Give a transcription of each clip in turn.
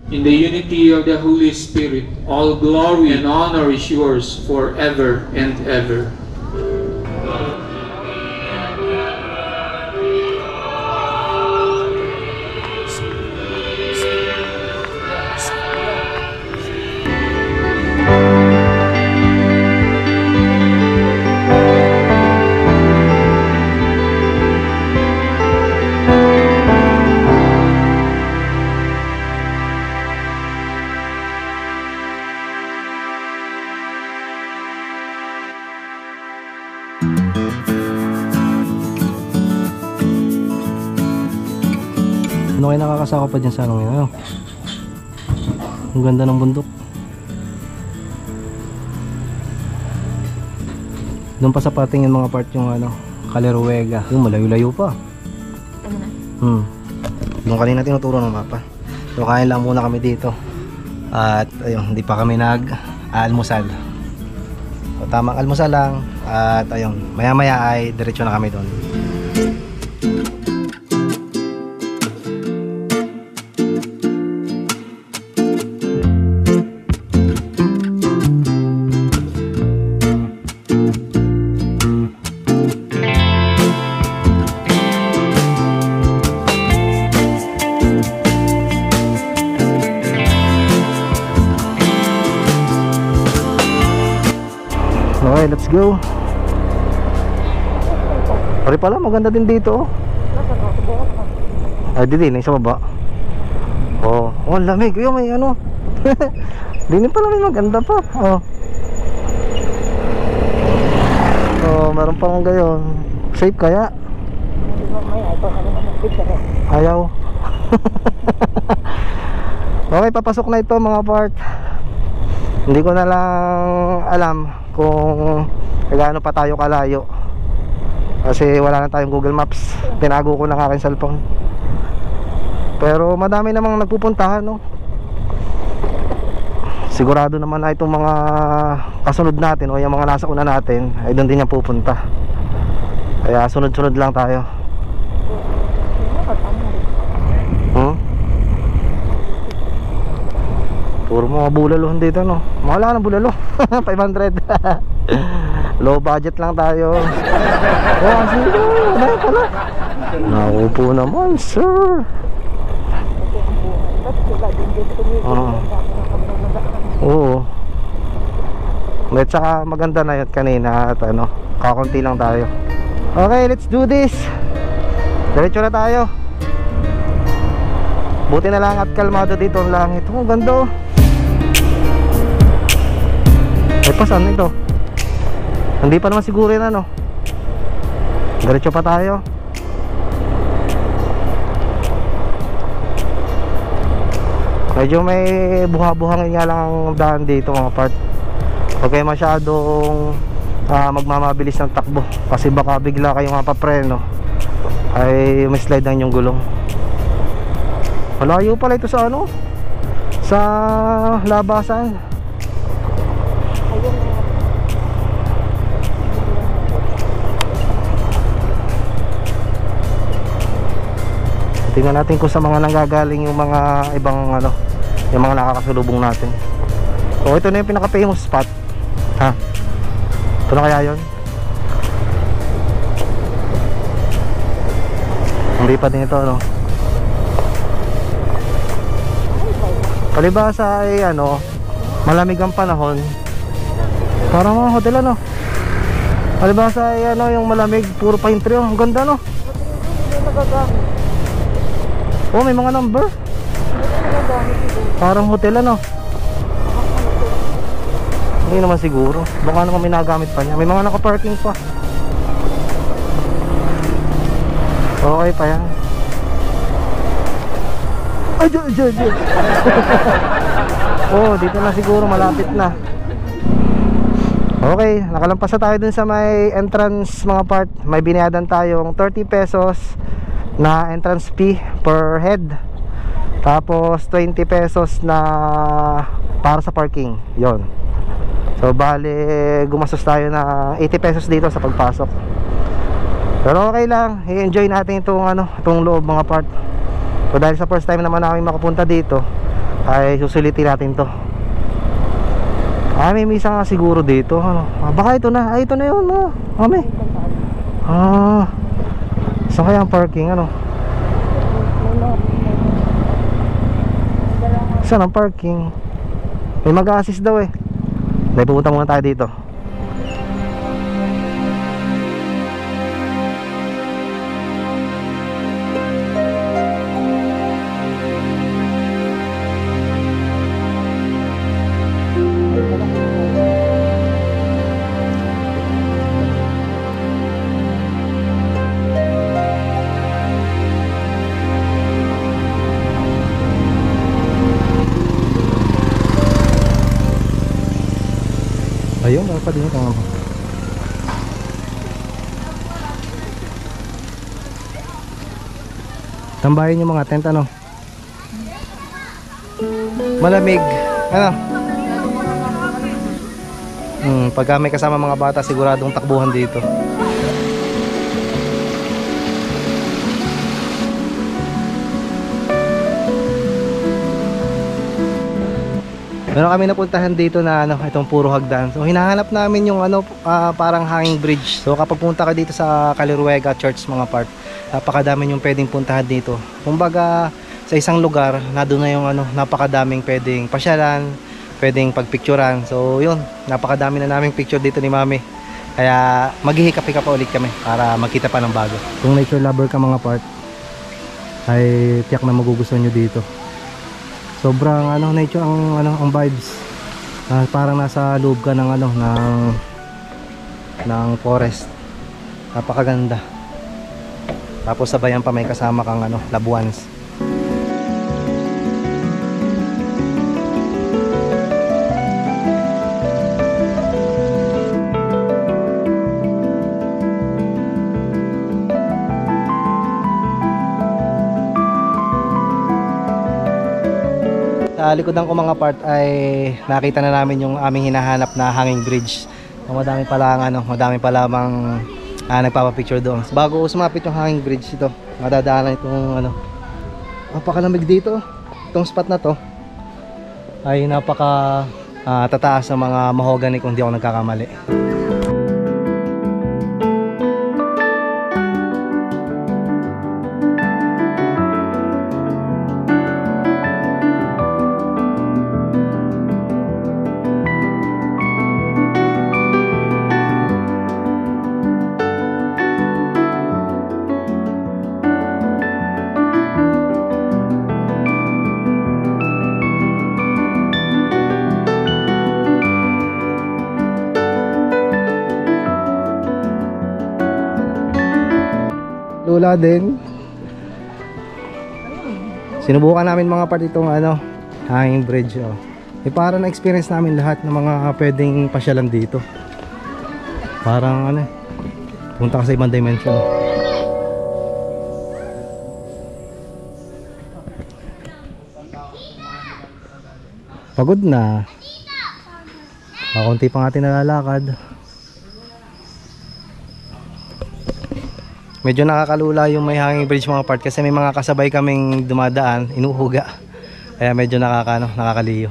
In the unity of the Holy Spirit, all glory and honor is yours forever and ever. Ano kayo nakakasako pa dyan sa anong yun? Ano? Ang ganda ng bundok. Doon pa sa pating yung mga part yung ano, Caleruega. Yung malayo-layo pa. Yung kanina tinuturo ng mapa. So kain lang muna kami dito. At ayun, hindi pa kami nag-almusal. So tamang almusal lang. At ayun, maya-maya ay diretso na kami doon. Okay, let's go. Pare pala, maganda din dito. Ay, din sa baba. Oh, oh, lamig. Yung may ano. Din pala may maganda pa. Oh. Oh, meron pang gayon. Safe kaya? Ayaw. Okay, papasok na ito mga part. Hindi ko na lang alam kung gaano pa tayo kalayo kasi wala na tayong Google Maps. Tinago ko ng aking cellphone. Pero madami namang nagpupuntahan, no? Sigurado naman na itong mga kasunod natin o yung mga nasa una natin ay doon din yan pupunta. Kaya sunod-sunod lang tayo. Puro mga bulalo dito, no? Mahal na bulalo. 500. Low budget lang tayo. Oh, sige. Dahil pala. Naupo naman, sir. Oo. At saka maganda na yun kanina. At ano, kakunti lang tayo. Okay, let's do this. Diretso na tayo. Buti na lang at kalmado dito ang langit. Oh, ganda. Ay, pasan ito? Hindi pa naman siguro yun, ano. Diretso pa tayo. Medyo may buha-buhangin nga lang ang daan dito mga part. Huwag kayo masyadong magmamabilis ng takbo kasi baka bigla kayong mapapreno ay may slide ang yung gulong. Malayo pala ito sa ano, sa labasan. Tingnan natin kung sa mga nanggagaling yung mga ibang ano, yung mga nakakasalubong natin. So ito na yung pinaka famous spot. Ha? Ito na kaya yun? Hindi pa din ito, no? Palibasa ay ano, malamig ang panahon. Parang mga hotel, ano? Palibasa ay ano, yung malamig, puro pine tree. Ang ganda, no? Oh, may mga number. Parang hotel, ano? Hindi naman siguro. Baka naman may nagamit pa niya. May mga naka-parking pa. Okay pa yan. Ay, dyan. Oh, dito na siguro, malapit na. Okay, nakalampas na tayo dun sa may entrance mga part. May binayadan tayong 30 pesos na entrance fee per head. Tapos 20 pesos na para sa parking. Yon. So bali gumastos tayo na 80 pesos dito sa pagpasok. Pero okay lang, i-enjoy natin itong ano, itong loob mga part. So dahil sa first time naman namin makapunta dito, ay susulitin natin to. May misa nga siguro dito, ano. Baka ito na. Ito na yun, no. Mami. Saan kaya ang parking, ano? Saan ang parking? May mag-assist daw eh. Dahil pupunta muna tayo dito. Ayun, ano pa din ito nga. Tambahin yung mga tent, ano? Malamig. Ano? Pagka may kasama mga bata, siguradong takbuhan dito. Meron kami napuntahan dito na ano, itong puro hagdan. So hinahanap namin yung ano, parang hanging bridge. So kapag punta ka dito sa Caliruega Church mga part, napakadami yung pwedeng puntahan dito. Kumbaga sa isang lugar, nandun na yung ano, napakadaming pwedeng pasyalan, pwedeng pagpicturan. So yun, napakadami na naming picture dito ni Mami. Kaya maghihikap-hikap pa ulit kami para magkita pa ng bago. Kung nature lover ka mga part, ay tiyak na magugustuhan nyo dito. Sobrang ano, nature ang ano, ang vibes. Parang nasa loob ka ng ano, ng forest. Napakaganda. Tapos sabayan pa may kasama kang ano, labuans. Sa likodan ko mga part ay nakita na namin yung aming hinahanap na hanging bridge. So, madami pala mang nagpapapicture doon. So, bago sumapit yung hanging bridge ito, madadaanan itong ano, napakalamig dito. Itong spot na to ay napaka tataas ng mga mahogany kung di ako nagkakamali. Lula din. Sinubukan namin mga part itong ano, hanging bridge, oh. Para na experience namin lahat ng mga pwedeng pasyalan dito. Parang ano, punta ka sa ibang dimension. Pagod na. Kaunti pa natin nalalakad. Medyo nakakalula yung may hanging bridge mga part kasi may mga kasabay kaming dumadaan, inuhuga. Kaya medyo nakakaliyo.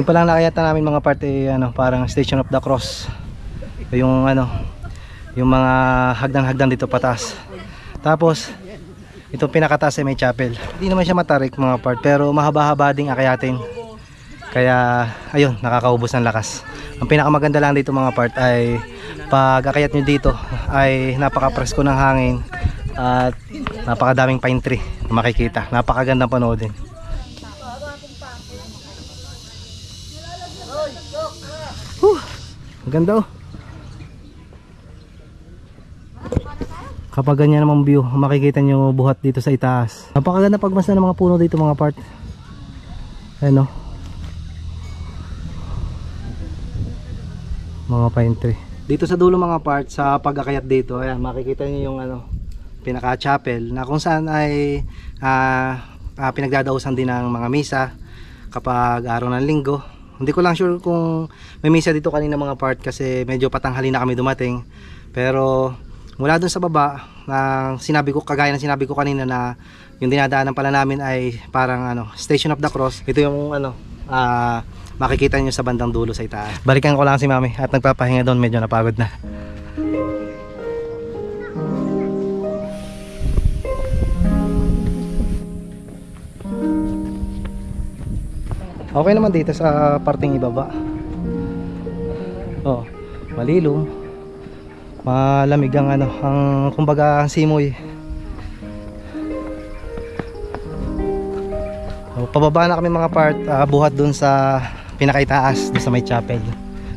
Yung palang nakayata namin mga part ay ano, parang Station of the Cross. Yung ano, yung mga hagdan-hagdan dito patas. Tapos itong pinakataas ay may chapel. Hindi naman siya matarik mga part pero mahaba-haba ding akyatin. Kaya ayun, nakakaubos ng lakas. Ang pinakamaganda lang dito mga part ay pag akayat nyo dito ay napaka-presko ng hangin at napakadaming pine tree na makikita. Napakagandang panoodin. Ang ganda, oh. Kapag ganyan namang view, makikita nyo buhat dito sa itaas. Napakaganda pagmasdan ng mga puno dito mga part. Ayan, oh. Mga pine tree. Dito sa dulo mga part, sa pag-akayat dito, ayan, makikita niyo yung ano, pinaka-chapel na kung saan ay pinagdadausan din ng mga misa kapag araw ng linggo. Hindi ko lang sure kung may misa dito kanina mga part kasi medyo patanghali na kami dumating. Pero mula dun sa baba, sinabi ko, kagaya ng sinabi ko kanina, na yung dinadaanan pala namin ay parang Station of the Cross. Ito yung makikita nyo sa bandang dulo sa itaas. Balikan ko lang si mami at nagpapahinga doon, medyo napagod na. Okay naman dito sa parting ibaba. Oh, malilom. Malamig ang kumbaga ang simoy. Pababa na kami mga part, buhat dun sa pinakaitaas, dun sa may chapel.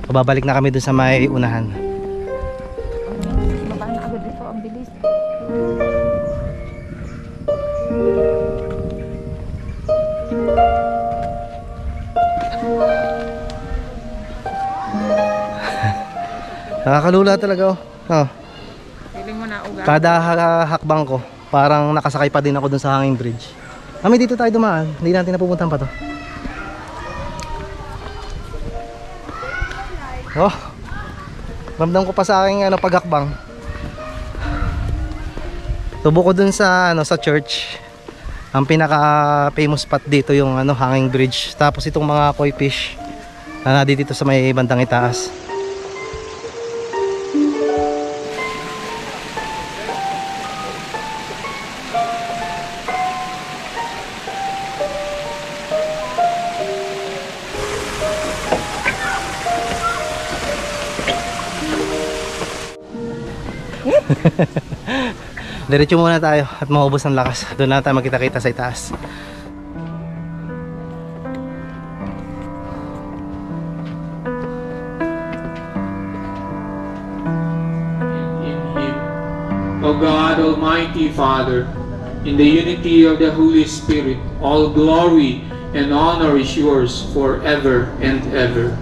Pababalik na kami dun sa may unahan. Baba na agad dito, ang bilis. Nakakalula talaga oh. Feeling mo na ugat. Kada hakbang ko, parang nakasakay pa din ako dun sa hanging bridge. Kami dito tayo dumaan, hindi natin napupuntahan pa to. Oh, ramdam ko pa sa aking paghakbang. Tubo ko dun sa sa church. Ang pinaka famous spot dito yung hanging bridge. Tapos itong mga koi fish na dito sa may bandang itaas. Diretso muna tayo at maubos ng lakas. Doon na tayo magkita-kita sa itaas. In Him, O God, Almighty Father, in the unity of the Holy Spirit, all glory and honor is yours forever and ever.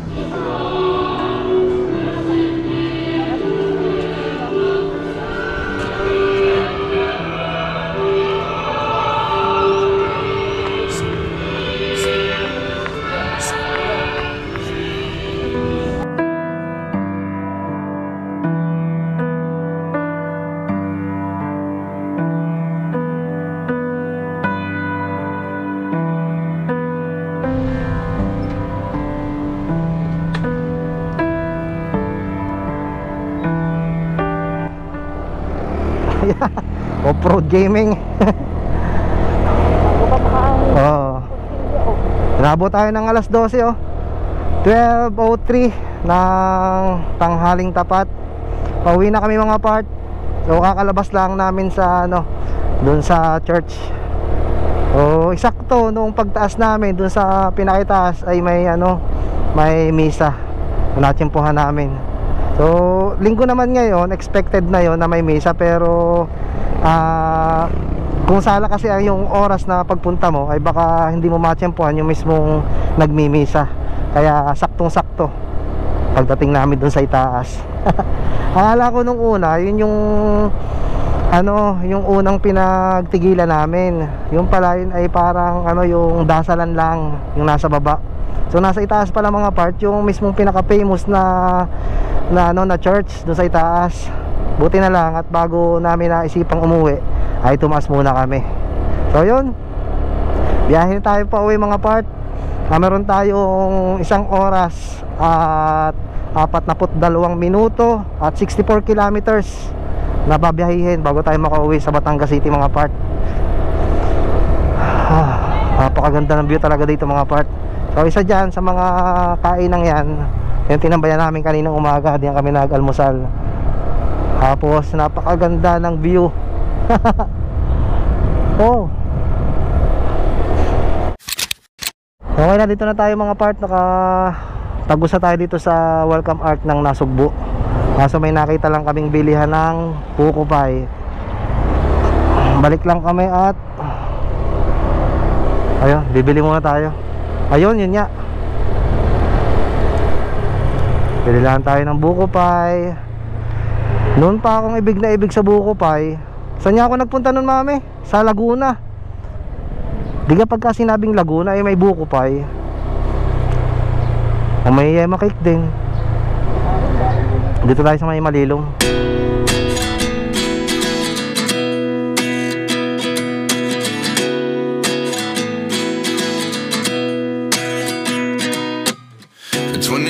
Off-road gaming. Oh. Nabot tayo ng alas 12 oh. 12:03 ng tanghaling tapat. Pauwi na kami mga part. So kakalabas lang namin sa doon sa church. Oh, eksakto nung pagtaas namin doon sa pinakitaas ay may may misa na natsimpuhan namin. So linggo naman ngayon, expected na yon na may misa, pero kung sala kasi yung oras na pagpunta mo ay baka hindi mo matsyempohan yung mismong nagmimisa. Kaya saktong-sakto pagdating namin dun sa itaas. Akala ko nung una yun yung yung unang pinagtigilan namin. Yung pala yun ay parang yung dasalan lang yung nasa baba. So nasa itaas pala mga part yung mismong pinaka-famous na church doon sa itaas. Buti na lang at bago namin naisipang umuwi ay tumaas muna kami. So yun, biyahe tayo pa uwi mga part. Meron tayong 1 oras at 42 minuto at 64 kilometers na babiyahihin bago tayo makauwi sa Batangas City mga part. Napakaganda ng view talaga dito mga part. So isa dyan sa mga kainang yan, yung tinambayan namin kaninang umaga, diyan kami nag-almusal. Tapos napakaganda ng view. Oh. Okay na, dito na tayo mga part. Nakatagos na tayo dito sa welcome arch ng Nasugbu. Kaso may nakita lang kaming bilihan ng puko pie. Balik lang kami at ayun, bibili muna tayo. Ayun, yun nga. Bili lang tayo ng buko pie. Noon pa akong ibig na ibig sa buko pie. Saan niya ako nagpunta noon, mami? Sa Laguna. Di ka pagka sinabing Laguna ay may buko pie. O may yema cake din. Dito tayo sa may Malilom. 29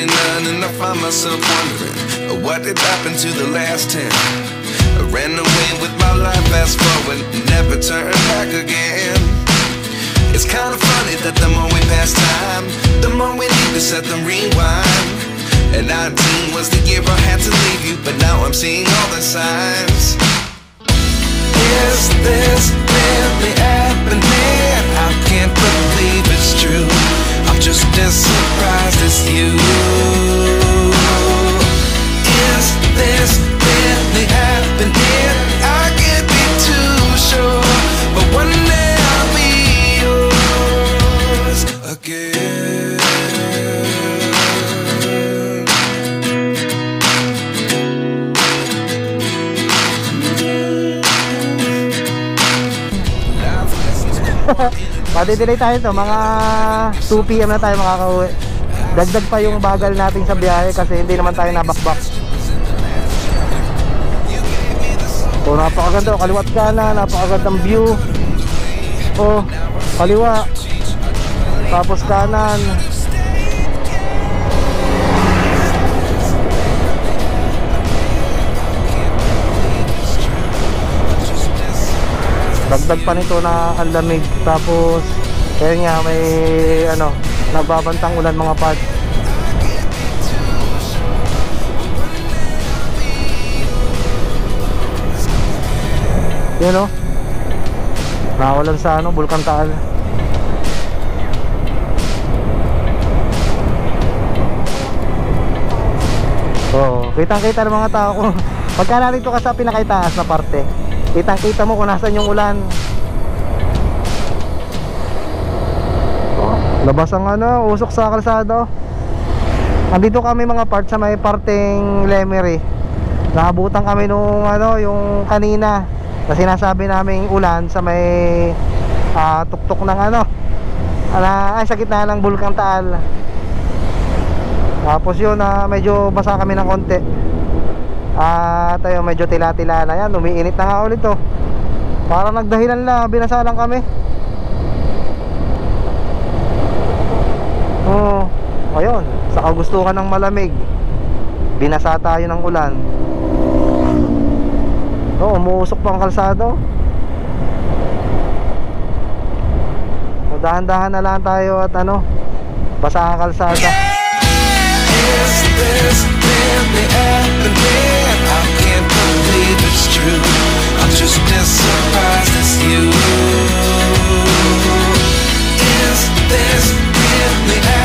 and I find myself wondering, what did happen to the last 10? I ran away with my life, fast forward, never turn back again. It's kind of funny that the more we pass time, the more we need to set them rewind. And 19 was the year I had to leave you, but now I'm seeing all the signs. Is this really happening? I can't believe it's true. I'm just as surprised as you. Is this really happening? I can't be too sure, but one day I'll be yours again. Padidelay tayo to, mga 2 PM na tayo makakauwi. Dagdag pa yung bagal natin sa biyahe kasi hindi naman tayo nabakbak. So napakaganda, kaliwat kanan, napakagandang view. Oh, kaliwa, tapos kanan. Dagdag pa nito na ang lamig. Tapos kaya nga may ano, nagbabantang ulan mga pad. Yun o, nakawalan sa ano, Bulkang Taal. Oo, kitang kita ng mga tao kung pagka narito ka sa pinakaitaas na parte, kitang kita mo kung nasan yung ulan. Labas ang ano, usok sa kalsada. Andito kami mga part sa may parteng Lemery. Nakabutan kami nung ano, yung kanina kasi sinasabi naming ulan sa may tuktok ng ano, ay sa gitna ng Bulkang Taal. Tapos yun, medyo basa kami ng konti. At ayun, medyo tila-tila na yan. Umiinit na nga ulit to. Parang nagdahilan lang, binasa lang kami. Oo, ayun, sa kagustuhan ng malamig, binasa tayo ng ulan. Oo, umuusok pa ang kalsado. Dahan-dahan na lang tayo at ano, basa ang kalsada. Is this really happening? I can't believe it's true. I'm just as surprised as you. Is this really happening?